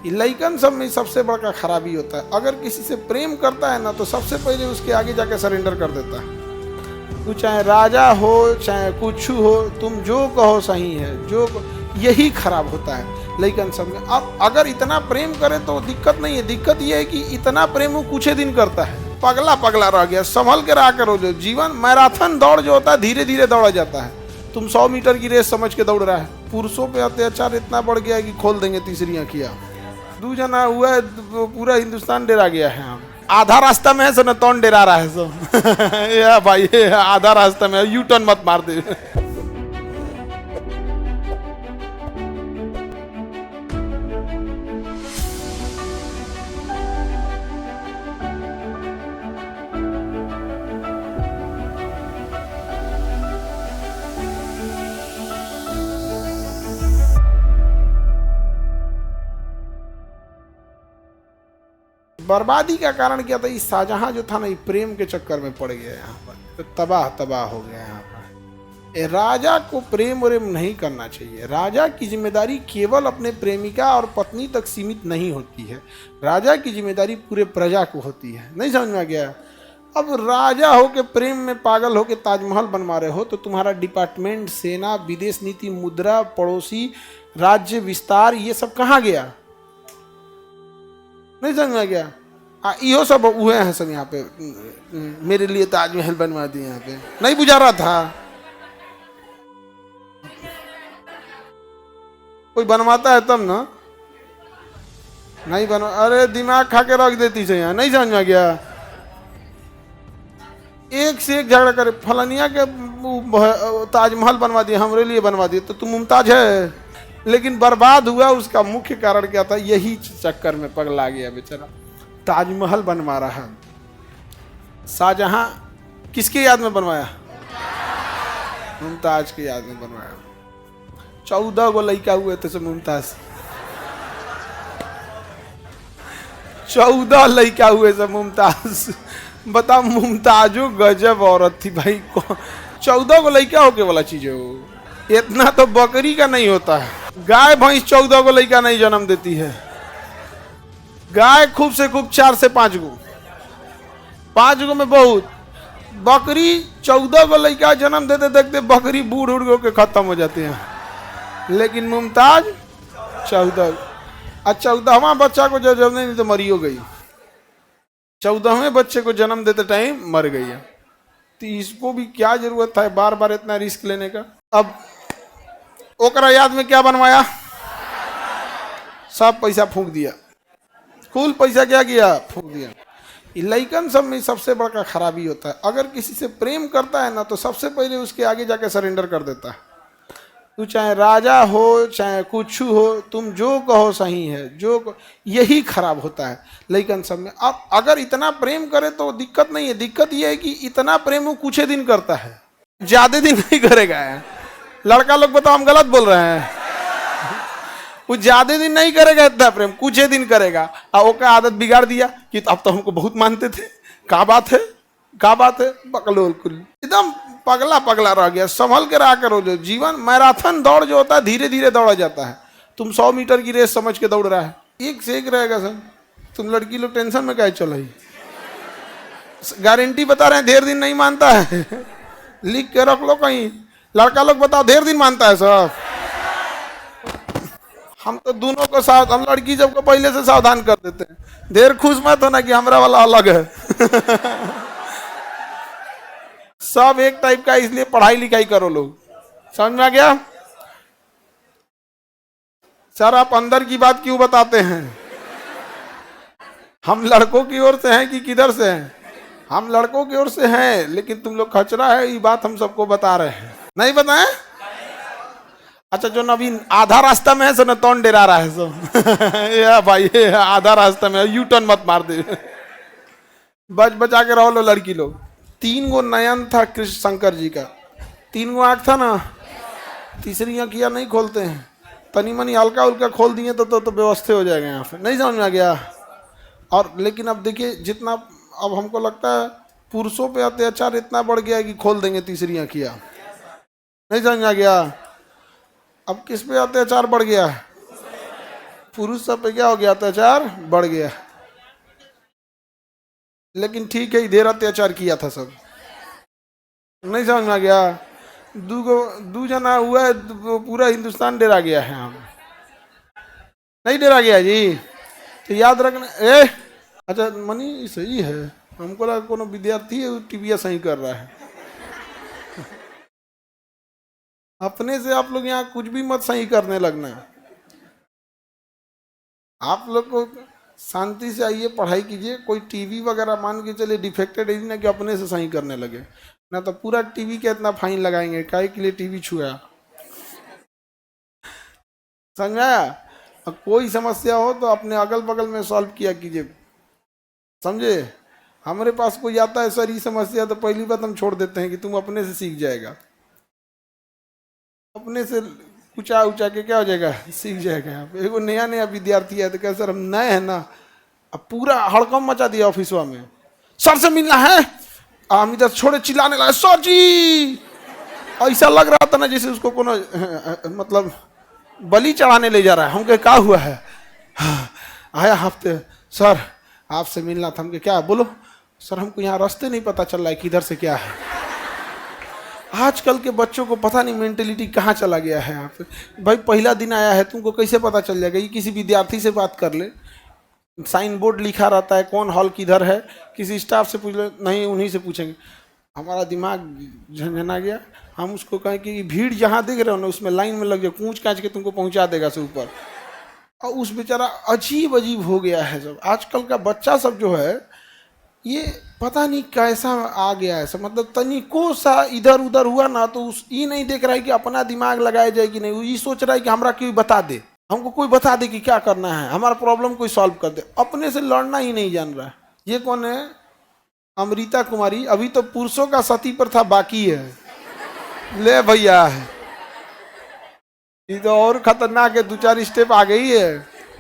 लइकन सब में सबसे बड़ा खराबी होता है, अगर किसी से प्रेम करता है ना तो सबसे पहले उसके आगे जाके सरेंडर कर देता है। तू चाहे राजा हो चाहे कुछ हो, तुम जो कहो सही है, यही खराब होता है लइकन सब में। अब अगर इतना प्रेम करे तो दिक्कत नहीं है, दिक्कत ये है कि इतना प्रेम वो कुछ ही दिन करता है, पगला पगला रह गया। संभल के रहा करो, जो जीवन मैराथन दौड़ जो होता है धीरे धीरे दौड़ा जाता है। तुम 100 मीटर की रेस समझ के दौड़ रहा है, पुरुषों पे अत्याचार इतना बढ़ गया है कि खोल देंगे तीसरी आँखियाँ। 2 जना हुआ है, पूरा हिंदुस्तान डेरा गया है। आधा रास्ता में है सो न तौन डेरा रहा है सो या भाई आधा रास्ता में यू टर्न मत मार दे। बर्बादी का कारण क्या था? इस शाहजहां जो था ना, प्रेम के चक्कर में पड़ गया, यहाँ पर तो तबाह हो गया। यहाँ पर राजा को प्रेम व्रेम नहीं करना चाहिए। राजा की जिम्मेदारी केवल अपने प्रेमिका और पत्नी तक सीमित नहीं होती है, राजा की जिम्मेदारी पूरे प्रजा को होती है। नहीं समझ में आ गया? अब राजा हो के प्रेम में पागल हो के ताजमहल बनवा रहे हो तो तुम्हारा डिपार्टमेंट, सेना, विदेश नीति, मुद्रा, पड़ोसी राज्य विस्तार, ये सब कहाँ गया? नहीं समझ में आ गया? इहो सब हुए हैं सब यहाँ पे, मेरे लिए ताजमहल बनवा दिए। यहाँ पे नहीं बुझा रहा था, कोई बनवाता है तब ना, नहीं बनवा। अरे दिमाग खा के रख देती से यहाँ। नहीं समझ में आ गया? एक से एक झगड़ा करे, फलानिया के ताजमहल बनवा दिए, हमरे लिए बनवा दिए, तो तुम मुमताज है। लेकिन बर्बाद हुआ, उसका मुख्य कारण क्या था? यही चक्कर में पगला गया बेचारा। ताजमहल बनवा रहा है शाहजहां, किसके याद में बनवाया? मुमताज के याद में बनवाया। 14 गो लड़का हुए थे सब मुमताज, 14 लड़का हुए सब मुमताज। बता, मुमताजो गजब औरत थी भाई। 14 गो लड़का होके वाला चीज है वो, इतना तो बकरी का नहीं होता है। गाय भैंस 14 गो लड़का नहीं जन्म देती है। गाय खूब से खूब 4 से 5 गो, 5 गो में बहुत। बकरी 14 गो लड़का जन्म देते देखते बकरी बूढ़ उड़ के खत्म हो जाते हैं। लेकिन मुमताज 14, और 14वां बच्चा को जब जन्म नहीं तो मरी हो गई। 14वें बच्चे को जन्म देते टाइम मर गई है। तो इसको भी क्या जरूरत था बार बार इतना रिस्क लेने का? अब ओकरा याद में क्या बनवाया? सब पैसा फूंक दिया, कुल पैसा क्या किया? फूंक दिया। लइकन सब में सबसे बड़ा खराबी होता है, अगर किसी से प्रेम करता है ना तो सबसे पहले उसके आगे जाके सरेंडर कर देता है। तू चाहे राजा हो चाहे कुछ हो, तुम जो कहो सही है, यही खराब होता है लइकन सब में। अब अगर इतना प्रेम करे तो दिक्कत नहीं है, दिक्कत यह है कि इतना प्रेम वो कुछ ही दिन करता है, ज्यादा दिन नहीं करेगा। लड़का लोग बताओ हम गलत बोल रहे हैं? वो ज्यादा दिन नहीं करेगा इतना प्रेम, कुछ ही दिन करेगा। और ओका आदत बिगाड़ दिया कि अब तो हमको बहुत मानते थे, क्या बात है, क्या बात है, बकलोल कुल एकदम पगला पगला रह गया। संभल के रहा करो, जो जीवन मैराथन दौड़ जो होता है धीरे धीरे दौड़ा जाता है। तुम 100 मीटर की रेस समझ के दौड़ रहा है, एक से एक रहेगा सर। तुम लड़की लोग टेंशन में क्या चल रही? गारंटी बता रहे हैं, ढेर दिन नहीं मानता है। लिख के रख लो कहीं। लड़का लोग बताओ ढेर दिन मानता है सब? हम तो दोनों को साथ, हम लड़की जब को पहले से सावधान कर देते हैं, देर खुश मत होना कि हमारा वाला अलग है। सब एक टाइप का, इसलिए पढ़ाई लिखाई करो लोग। समझ में आ गया? सर आप अंदर की बात क्यों बताते हैं? हम लड़कों की ओर से हैं कि किधर से हैं? हम लड़कों की ओर से हैं, लेकिन तुम लोग खचरा है, ये बात हम सबको बता रहे हैं। नहीं बताएं? अच्छा, जो नवीन आधा रास्ता में है सो न तौन डेरा रहा है सो या भाई आधा रास्ता में यू टर्न मत मार दे। बच बचा के रहो लो लड़की लोग। 3 गो नयन था कृष्ण शंकर जी का, 3 गो आँख था ना, तीसरी आँखियाँ नहीं खोलते हैं। तनी मनी हल्का उल्का खोल दिए तो व्यवस्था हो जाएगा यहाँ पे। नहीं समझ में आ गया? और लेकिन अब देखिए, जितना अब हमको लगता है पुरुषों पे अत्याचार इतना बढ़ गया है कि खोल देंगे तीसरी आँखियाँ। नहीं समझ में आ गया? अब किस पे अत्याचार बढ़ गया है? पुरुष सब पे क्या हो गया, अत्याचार बढ़ गया। लेकिन ठीक है, इधर अत्याचार किया था सब, नहीं समझ में आ गया। दू जना हुआ है तो पूरा हिंदुस्तान डरा गया है, यहाँ नहीं डरा गया जी। तो याद रखना। अच्छा मनी सही है, हमको लगा कोनो विद्यार्थी है टीवीएस सही कर रहा है। अपने से आप लोग यहाँ कुछ भी मत सही करने लगना। आप लोग को शांति से आइए, पढ़ाई कीजिए। कोई टीवी वगैरह मान के चलिए डिफेक्टेड है ना कि अपने से सही करने लगे ना, तो पूरा टीवी के इतना फाइन लगाएंगे, काहे के लिए टीवी छुआ। समझ में आया? कोई समस्या हो तो अपने अगल बगल में सॉल्व किया कीजिए, समझे। हमारे पास कोई आता है सर ये समस्या, तो पहली बात हम छोड़ देते हैं कि तुम अपने से सीख जाएगा, अपने से ऊंचा ऊंचा के क्या हो जाएगा, सीख जाएगा। एगो नया नया विद्यार्थी है तो क्या सर हम नए हैं ना, अब पूरा हड़कम मचा दिया ऑफिसवा में, सर से मिलना है। हम इधर छोड़े चिल्लाने लगे, सर जी। ऐसा लग रहा था ना जैसे उसको कोनो मतलब बलि चढ़ाने ले जा रहा है। हम कहे क्या हुआ है? आया हफ्ते सर आपसे मिलना था। हम कहे क्या, बोलो। सर हमको यहाँ रास्ते नहीं पता चल रहा है किधर से क्या है। आजकल के बच्चों को पता नहीं मेंटेलिटी कहाँ चला गया है। यहाँ पे भाई पहला दिन आया है, तुमको कैसे पता चल जाएगा? ये किसी विद्यार्थी से बात कर ले, साइन बोर्ड लिखा रहता है कौन हॉल किधर है, किसी स्टाफ से पूछ ले, नहीं उन्हीं से पूछेंगे। हमारा दिमाग झंझना गया। हम उसको कहें कि भीड़ जहाँ देख रहे हो ना उसमें लाइन में लग जाओ, कूच काच के तुमको पहुँचा देगा से ऊपर। और उस बेचारा अजीब अजीब हो गया है सब। आजकल का बच्चा सब जो है ये पता नहीं कैसा आ गया है सब, मतलब तनिको सा इधर उधर हुआ ना तो उस ये नहीं देख रहा है कि अपना दिमाग लगाया जाए कि नहीं, ये सोच रहा है कि हमारा कोई बता दे, हमको कोई बता दे कि क्या करना है, हमारा प्रॉब्लम कोई सॉल्व कर दे। अपने से लड़ना ही नहीं जान रहा है। ये कौन है? अमृता कुमारी। अभी तो पुरुषों का सती प्रथा बाकी है। ले भैया ये तो और खतरनाक है, 2-4 स्टेप आ गई है।